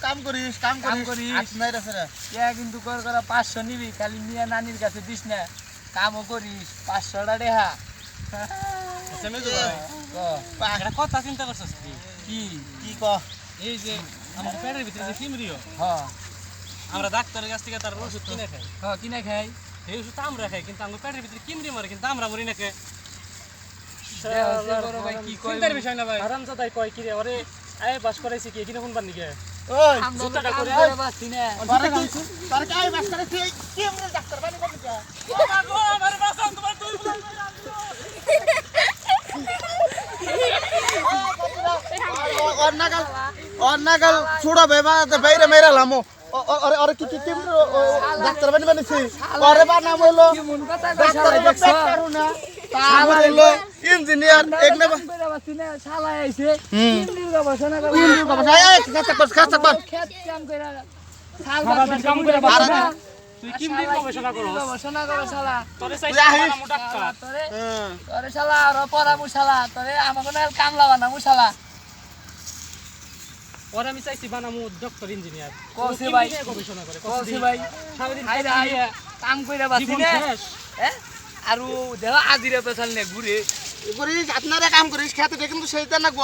কাম করিস আজ নাই রে ফেরা কিন্তু কর 500 নিবি খালি মিয়া নানির কাছে দিস না কামও করিস 500 টা দেহা একটা কথা চিন্তা করছিস কি কি ক এই যে আমাদের পেটের ভিতরে যে কিমরিও হ্যাঁ আমরা ডাক্তারের কাছ থেকে তার ওষুধ কিনে খাই কিনে খাই এই ওষুধ আমরা খাই কিন্তু আমাদের পেটের ভিতরে কিমরি মরে কিন্তু আমরা মরি না কে কি কই চিন্তার বিষয় না ভাই আরামজাদাই কয় কি রে ওরে আয় বাস করাইছি কি কিনে কোন বান নিকে ওই জুতাটা করে বাসি না তোর কাই বাস করে তুই কি এমন ডাক্তার বানি করলি কা বাবা গো আমার বাসা তোমার তুই অন্নাগাল ছুড়া বেবা বাইরে মেরা লামো আরে কি ডাক্তার বানি বানিছি আরে বা নাম হলো মন কথা ডাক্তার দেখছ পারু না তাহলে হলো ইঞ্জিনিয়ার এক না বাসি না শালা আইছে ইন্দির গবেষণা করে ইঞ্জিনিয়ার বাবা এই কাঁচা কর খেত কাম কইরা শাল কাম করে বাসা তুই কিমরি গবেষণা করছ গবেষণা করে শালা তোরে চাইছিস না ডাক্তার তোরে শালা আর পড়া মুশালা তোরে আমাকে না কামলা বানা মুশালা ওরা আমি চাইছি বানামু ডক্টর ইঞ্জিনিয়ার কোসে ভাই গবেষণা করে কোসে ভাই সারাদিন হাইরা হাইরা কাম কইরা বাসি জীবন না শেষ আরু দেহ আজিরে পেছাল নে ঘুরে করিস আপনারা কাম করিস খেতে কিন্তু সেইটা নাকবো